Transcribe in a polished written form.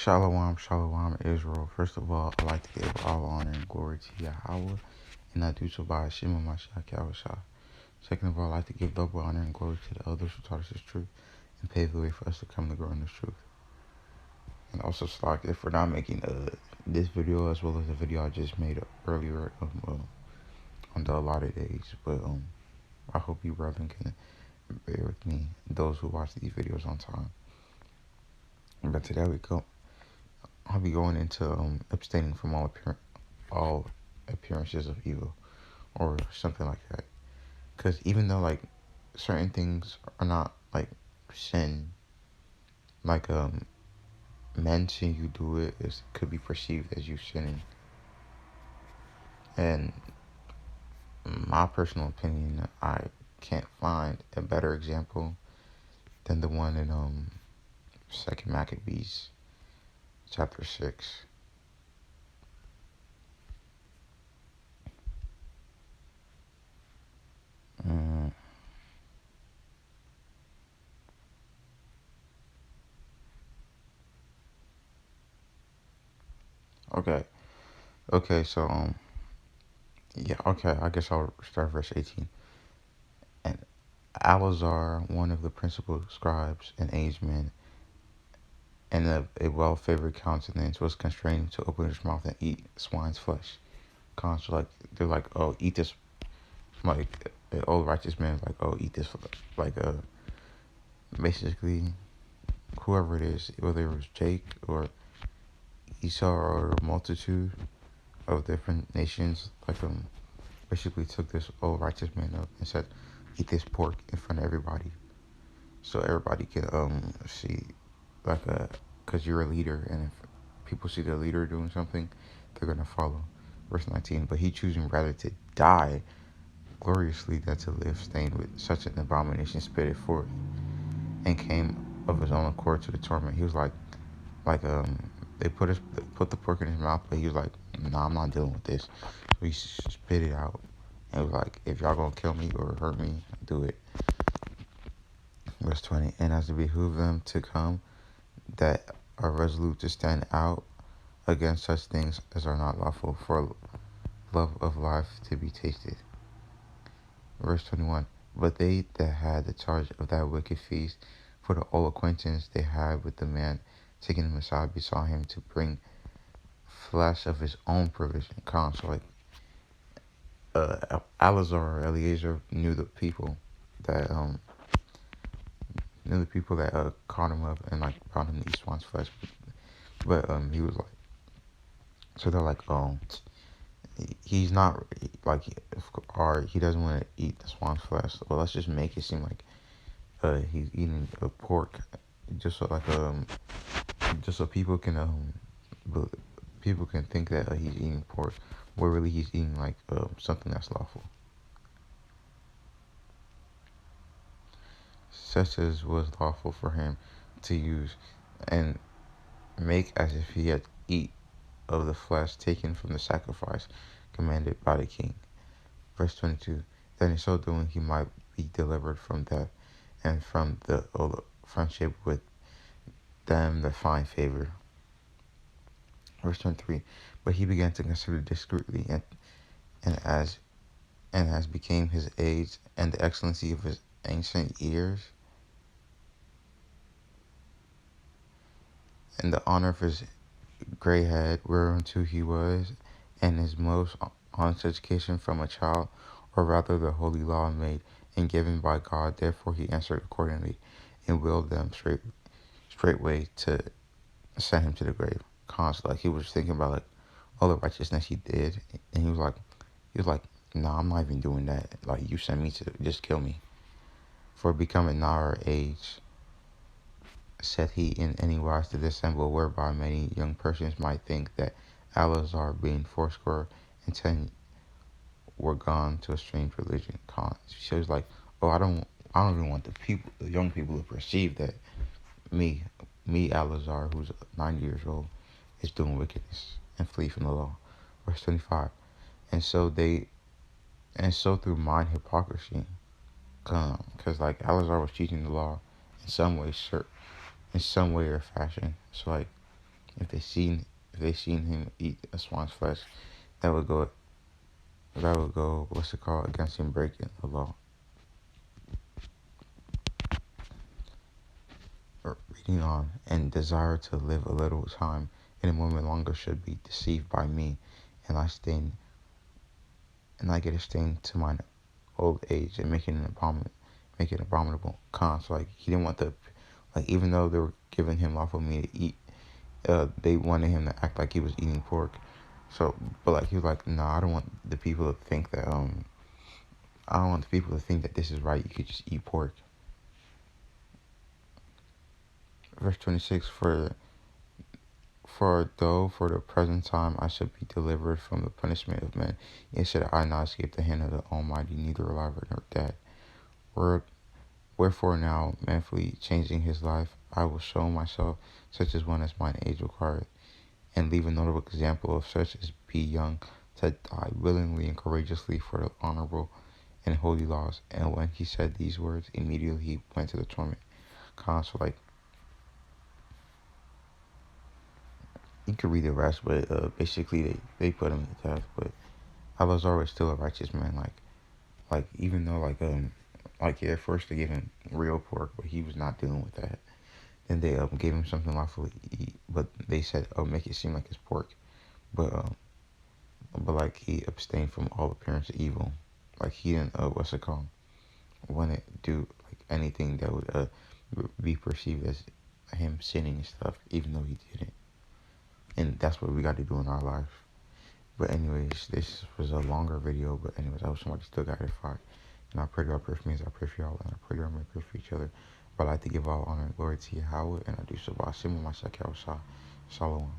Shalom, shalom, Israel. First of all, I'd like to give all honor and glory to Yahweh, and I do so by Hashem and Mashiach Yahushua. Second of all, I'd like to give double honor and glory to the elders who taught us this truth and paved the way for us to come to grow in this truth. And also, Slack, if we're not making this video as well as the video I just made earlier on the allotted days, but I hope you brethren can bear with me, those who watch these videos on time. But today I'll be going into abstaining from all appearances of evil or something like that. Because even though like certain things are not like sin, like men seeing you do it could be perceived as you sinning. And my personal opinion, I can't find a better example than the one in 2 Maccabees chapter 6. Okay, so yeah, okay, I guess I'll start verse 18. And Alazar, one of the principal scribes, an aged man, and a well-favored countenance, was constrained to open his mouth and eat swine's flesh. Like they're like, oh, eat this. Like an old righteous man, like, oh, eat this. Like basically, whoever it is, whether it was Jake or Esau or a multitude of different nations, like basically took this old righteous man up and said, eat this pork in front of everybody, so everybody can see, like because you're a leader, and if people see the leader doing something, they're gonna follow. Verse 19. But he choosing rather to die gloriously than to live stained with such an abomination, spitted forth, and came of his own accord to the torment. He was like they put the pork in his mouth, but he was like, nah, I'm not dealing with this. So he spit it out and was like, if y'all gonna kill me or hurt me, do it. Verse 20. And as it behooved them to come that are resolute to stand out against such things as are not lawful, for love of life to be tasted. Verse 21. But they that had the charge of that wicked feast, for the old acquaintance they had with the man, taking him aside, besought him to bring flesh of his own provision. So like Alazar or Eliezer knew the people that caught him up and like brought him to eat swine's flesh. But he was like, so they're like, he's not like, or he doesn't want to eat the swine's flesh. Well, let's just make it seem like he's eating a pork, just so like just so people can think that he's eating pork, where really he's eating like something that's lawful, such as was lawful for him to use, and make as if he had eat of the flesh taken from the sacrifice commanded by the king. Verse 22. Then in so doing he might be delivered from death, and from the friendship with them that find favor. Verse 23. But he began to consider discreetly, and as became his age and the excellency of his ancient years, and the honor of his gray head, whereunto he was, and his most honest education from a child, or rather the holy law made and given by God. Therefore he answered accordingly, and willed them straightway to send him to the grave. Like he was thinking about like all the righteousness he did, and he was like, nah, I'm not even doing that. Like, you sent me to just kill me. For becoming now our age, said he in any wise to dissemble, whereby many young persons might think that Alazar, being fourscore and 10, were gone to a strange religion. She was like, oh, I don't even want the young people to perceive that me Alazar, who's 9 years old, is doing wickedness and flee from the law. Verse 25. And so through mind hypocrisy, because like Alazar was teaching the law in some way or fashion. So like If they seen him eat a swine's flesh, that would go what's it called, against him breaking the law. Reading on, and desire to live a little time in a moment longer should be deceived by me, and I get a stain to mine old age and make it abominable. So like he didn't want even though they were giving him lawful meat to eat, they wanted him to act like he was eating pork. So, but like he was like, no, I don't want the people to think that I don't want the people to think that this is right. You could just eat pork. Verse 26, for though for the present time I should be delivered from the punishment of men, yet should I not escape the hand of the Almighty, neither alive nor dead. Wherefore now, manfully changing his life, I will show myself such as one as mine age requireth, and leave a notable example of such as be young, to die willingly and courageously for the honorable and holy laws. And when he said these words, immediately he went to the torment. So like, you could read the rest, but basically they put him to death. But Alazar was still a righteous man. Like even though like yeah, at first they gave him real pork, but he was not dealing with that. Then they gave him something lawful to eat, but they said, oh, make it seem like it's pork. But like he abstained from all appearance of evil. Like he didn't what's it called? Want to do like anything that would be perceived as him sinning and stuff, even though he didn't. And that's what we got to do in our life. But anyways, this was a longer video. But anyways, I hope somebody still got edified. And I pray God pray for me as I pray for y'all, and I pray y'all may pray for each other. But I like to give all honor and glory to Yahweh, and I do so by Simon Myself, Shalom.